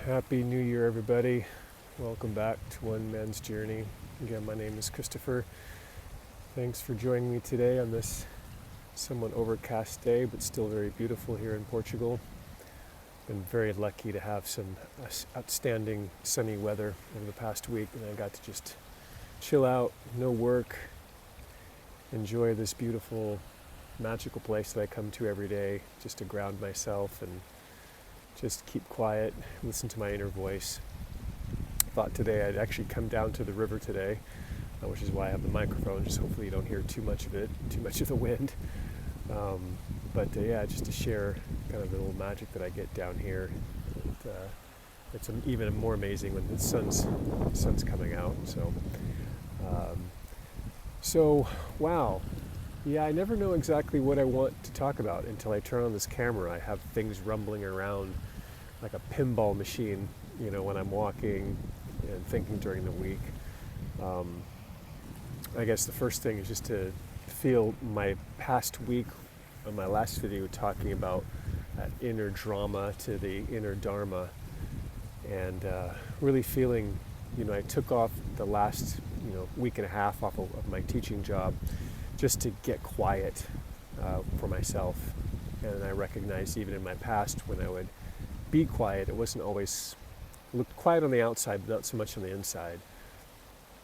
Happy New Year, everybody. Welcome back to One Man's Journey. Again, my name is Christopher. Thanks for joining me today on this somewhat overcast day, but still very beautiful here in Portugal. Been very lucky to have some outstanding sunny weather over the past week, and I got to just chill out, no work, enjoy this beautiful, magical place that I come to every day just to ground myself and just keep quiet, listen to my inner voice. Thought today I'd actually come down to the river today, which is why I have the microphone, just hopefully you don't hear too much of it, too much of the wind. Yeah, just to share kind of the little magic that I get down here. It's even more amazing when the sun's coming out. Wow. Yeah, I never know exactly what I want to talk about until I turn on this camera. I have things rumbling around like a pinball machine, when I'm walking and thinking during the week. I guess the first thing is just to feel my past week on my last video talking about that inner drama to the inner dharma, and really feeling, I took off the last, week and a half off of my teaching job just to get quiet for myself. And I recognized even in my past when I would be quiet, it wasn't always, looked quiet on the outside, but not so much on the inside.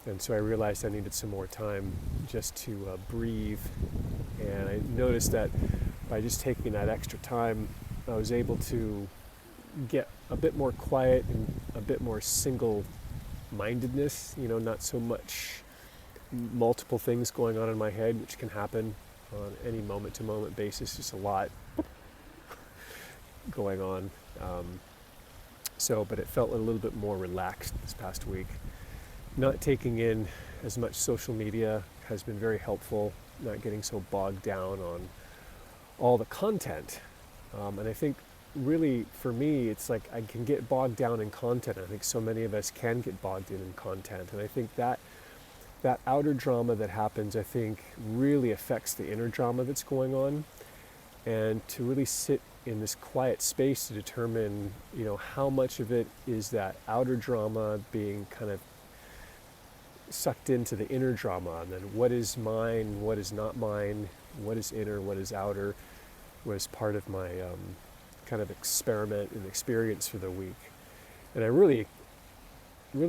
And so I realized I needed some more time just to breathe. And I noticed that by just taking that extra time, I was able to get a bit more quiet and a bit more single-mindedness, not so much multiple things going on in my head, which can happen on any moment-to-moment basis, just a lot going on. But it felt a little bit more relaxed this past week. Not taking in as much social media has been very helpful, not getting so bogged down on all the content. And I think really for me, it's like I can get bogged down in content. I think so many of us can get bogged in content. And I think that outer drama that happens, I think, really affects the inner drama that's going on. And to really sit in this quiet space to determine, how much of it is that outer drama being kind of sucked into the inner drama, and then what is mine, what is not mine, what is inner, what is outer, was part of my kind of experiment and experience for the week. And I really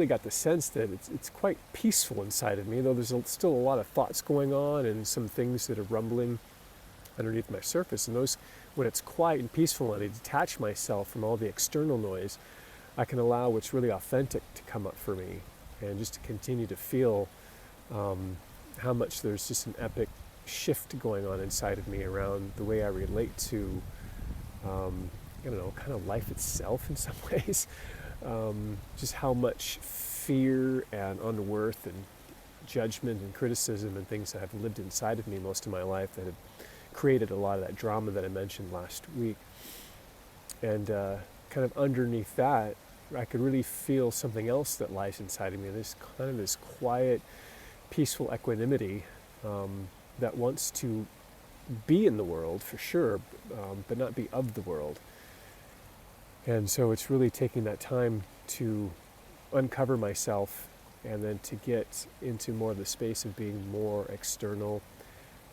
got the sense that it's quite peaceful inside of me, though there's still a lot of thoughts going on and some things that are rumbling underneath my surface. And those, when it's quiet and peaceful and I detach myself from all the external noise, I can allow what's really authentic to come up for me, and just to continue to feel how much there's just an epic shift going on inside of me around the way I relate to, kind of life itself in some ways. Just how much fear and unworth and judgment and criticism and things that have lived inside of me most of my life that have created a lot of that drama that I mentioned last week. And kind of underneath that, I could really feel something else that lies inside of me, this kind of this quiet, peaceful equanimity that wants to be in the world for sure, but not be of the world. And so it's really taking that time to uncover myself and then to get into more of the space of being more external,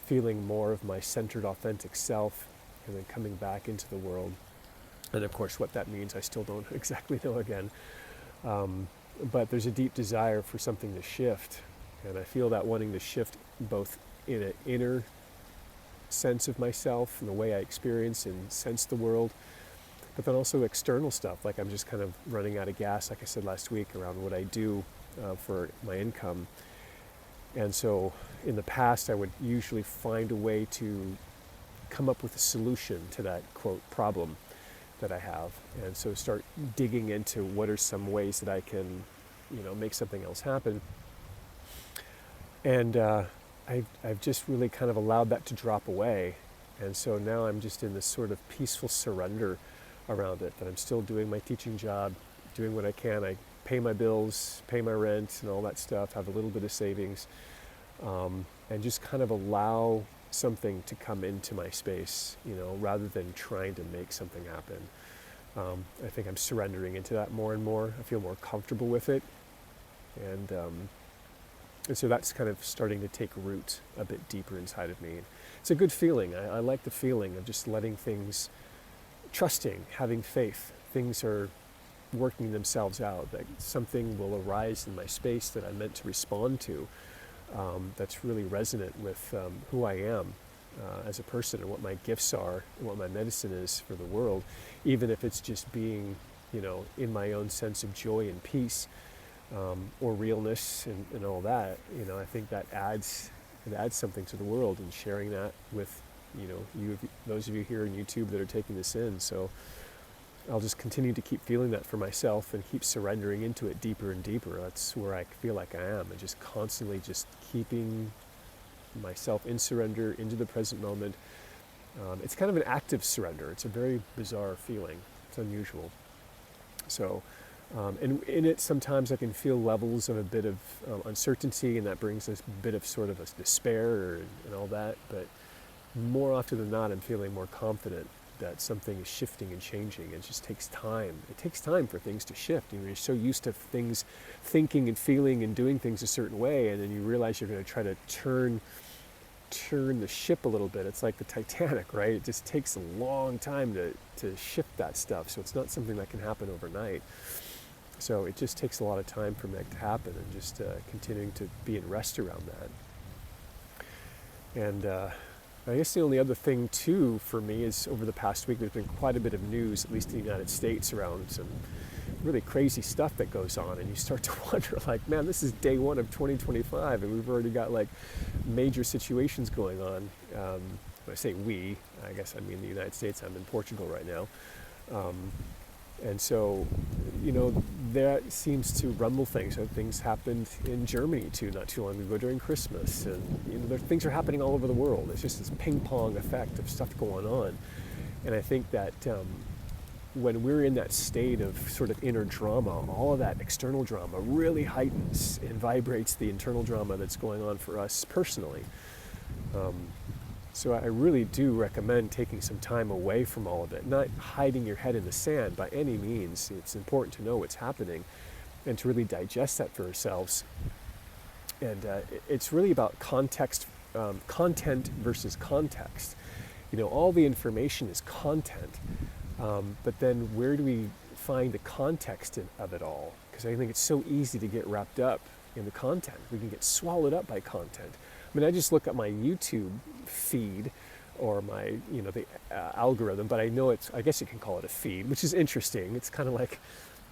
feeling more of my centered, authentic self, and then coming back into the world. And of course, what that means, I still don't exactly know again. But there's a deep desire for something to shift. And I feel that wanting to shift both in an inner sense of myself and the way I experience and sense the world, but then also external stuff, like I'm just kind of running out of gas, like I said last week, around what I do for my income. And so in the past, I would usually find a way to come up with a solution to that, quote, problem that I have. And so start digging into what are some ways that I can, make something else happen. And I've just really kind of allowed that to drop away. And so now I'm just in this sort of peaceful surrender around it, that I'm still doing my teaching job, doing what I can. I pay my bills, pay my rent and all that stuff, have a little bit of savings, and just kind of allow something to come into my space, rather than trying to make something happen. I think I'm surrendering into that more and more. I feel more comfortable with it. And so that's kind of starting to take root a bit deeper inside of me. It's a good feeling. I like the feeling of just letting things, trusting, having faith. Things are working themselves out, that something will arise in my space that I'm meant to respond to, that's really resonant with who I am as a person and what my gifts are and what my medicine is for the world, even if it's just being, in my own sense of joy and peace, or realness and all that. I think it adds something to the world, and sharing that with, those of you here on YouTube that are taking this in. So I'll just continue to keep feeling that for myself and keep surrendering into it deeper and deeper. That's where I feel like I am, and just constantly just keeping myself in surrender into the present moment. It's kind of an active surrender. It's a very bizarre feeling. It's unusual. So, and in it, sometimes I can feel levels of a bit of uncertainty, and that brings this bit of sort of a despair and all that. But more often than not, I'm feeling more confident that something is shifting and changing. It just takes time. It takes time for things to shift. You're so used to things thinking and feeling and doing things a certain way, and then you realize you're going to try to turn the ship a little bit. It's like the Titanic, right? It just takes a long time to shift that stuff. So it's not something that can happen overnight. So it just takes a lot of time for that to happen, and just continuing to be in rest around that. And I guess the only other thing too for me is, over the past week there's been quite a bit of news, at least in the United States, around some really crazy stuff that goes on, and you start to wonder, like, man, this is day one of 2025 and we've already got like major situations going on. When I say we, I guess I mean the United States. I'm in Portugal right now. And so, that seems to rumble things. So things happened in Germany too, not too long ago during Christmas. And, things are happening all over the world. It's just this ping pong effect of stuff going on. And I think that when we're in that state of sort of inner drama, all of that external drama really heightens and vibrates the internal drama that's going on for us personally. So I really do recommend taking some time away from all of it, not hiding your head in the sand by any means. It's important to know what's happening and to really digest that for ourselves. And it's really about context, content versus context. All the information is content, but then where do we find the context of it all? Because I think it's so easy to get wrapped up in the content. We can get swallowed up by content. I mean, I just look at my YouTube feed, or my, the algorithm, but I guess you can call it a feed, which is interesting. It's kind of like,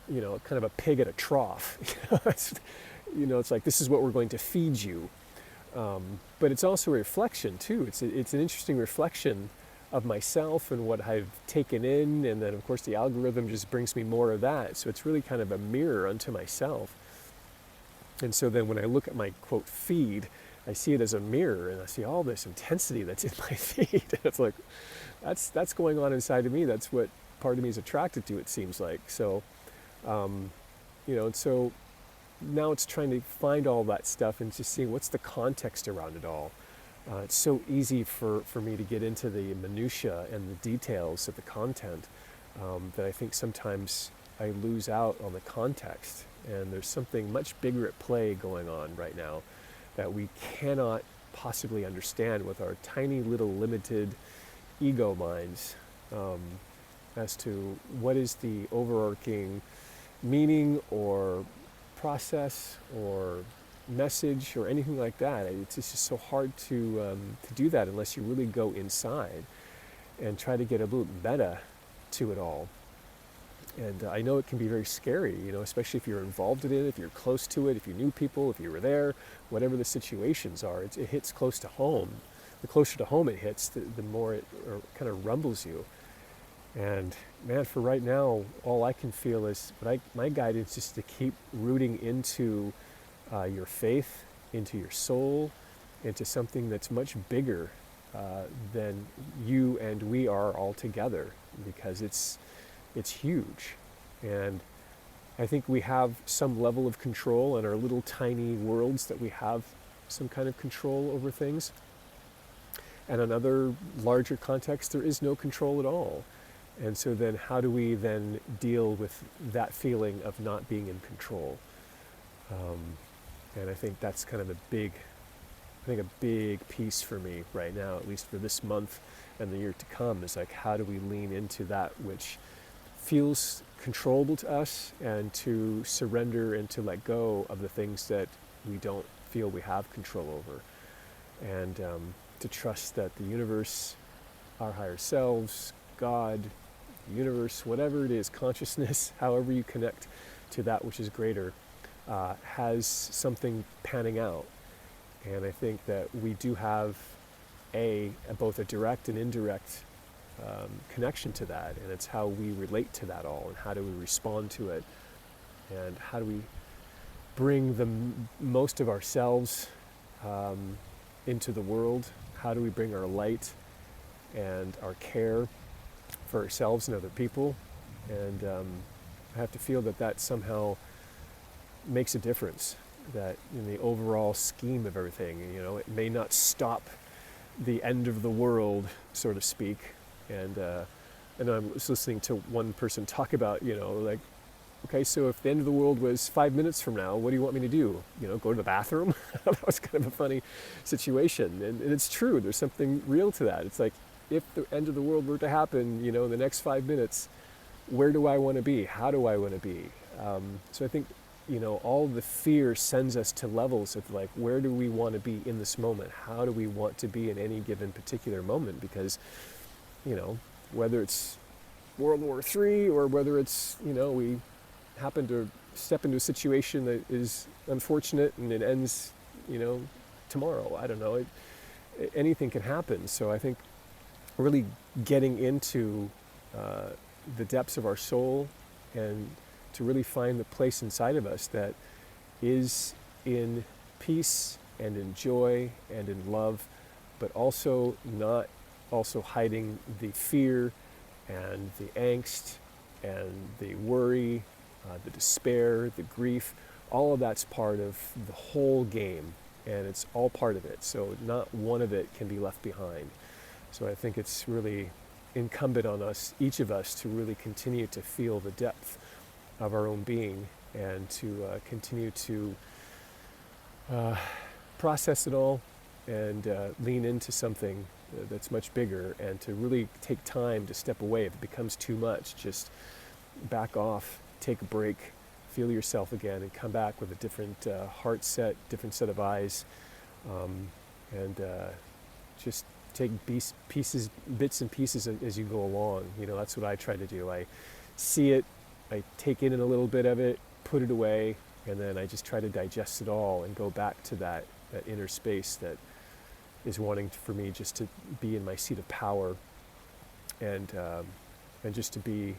kind of a pig at a trough. It's like, this is what we're going to feed you. But it's also a reflection too. It's an interesting reflection of myself and what I've taken in, and then of course the algorithm just brings me more of that. So it's really kind of a mirror unto myself. And so then when I look at my quote feed, I see it as a mirror, and I see all this intensity that's in my feed. And it's like, that's going on inside of me. That's what part of me is attracted to, it seems like. So, and so now it's trying to find all that stuff and just seeing what's the context around it all. It's so easy for me to get into the minutia and the details of the content, that I think sometimes I lose out on the context. And there's something much bigger at play going on right now that we cannot possibly understand with our tiny little limited ego minds, as to what is the overarching meaning or process or message or anything like that. It's just so hard to do that unless you really go inside and try to get a little meta to it all. And I know it can be very scary, especially if you're involved in it, if you're close to it, if you knew people, if you were there, whatever the situations are, it hits close to home. The closer to home it hits, the more it kind of rumbles you. And man, for right now, all I can feel is, my guidance is to keep rooting into your faith, into your soul, into something that's much bigger than you and we are all together, because it's huge. And I think we have some level of control in our little tiny worlds, that we have some kind of control over things. And in other larger contexts, there is no control at all. And so then how do we then deal with that feeling of not being in control? And I think that's kind of a big piece for me right now, at least for this month and the year to come, is like, how do we lean into that which feels controllable to us, and to surrender and to let go of the things that we don't feel we have control over, and to trust that the universe, our higher selves, God, the universe, whatever it is, consciousness, however you connect to that which is greater, has something panning out. And I think that we do have both a direct and indirect connection to that, and it's how we relate to that all, and how do we respond to it, and how do we bring the most of ourselves into the world. How do we bring our light and our care for ourselves and other people? And I have to feel that somehow makes a difference, that in the overall scheme of everything, it may not stop the end of the world, so to speak. And I was listening to one person talk about, like, okay, so if the end of the world was 5 minutes from now, what do you want me to do? Go to the bathroom? That was kind of a funny situation. And it's true, there's something real to that. It's like, if the end of the world were to happen, in the next 5 minutes, where do I want to be? How do I want to be? So I think, all the fear sends us to levels of like, where do we want to be in this moment? How do we want to be in any given particular moment? Because, whether it's World War III, or whether it's, we happen to step into a situation that is unfortunate and it ends, tomorrow. I don't know. Anything can happen. So I think really getting into the depths of our soul, and to really find the place inside of us that is in peace and in joy and in love, but also not also hiding the fear and the angst and the worry, the despair, the grief. All of that's part of the whole game, and it's all part of it. So not one of it can be left behind. So I think it's really incumbent on us, each of us, to really continue to feel the depth of our own being, and to continue to process it all, and lean into something that's much bigger, and to really take time to step away. If it becomes too much, just back off, take a break, feel yourself again, and come back with a different heart set, different set of eyes, and just take bits and pieces as you go along. That's what I try to do. I see it, I take in a little bit of it, put it away, and then I just try to digest it all and go back to that inner space that is wanting for me just to be in my seat of power, and just to be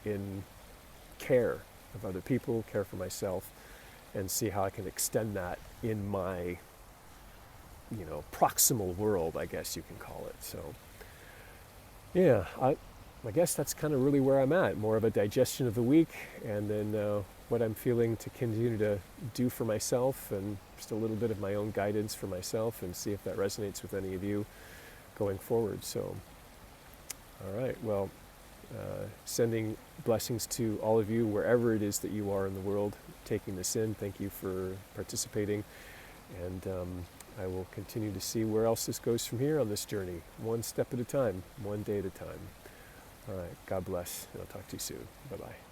in care of other people, care for myself, and see how I can extend that in my proximal world, I guess you can call it. So yeah, I guess that's kind of really where I'm at, more of a digestion of the week, and then what I'm feeling to continue to do for myself, and just a little bit of my own guidance for myself, and see if that resonates with any of you going forward. So, all right, well, sending blessings to all of you wherever it is that you are in the world taking this in. Thank you for participating, and I will continue to see where else this goes from here on this journey, one step at a time, one day at a time. All right, God bless, and I'll talk to you soon. Bye-bye.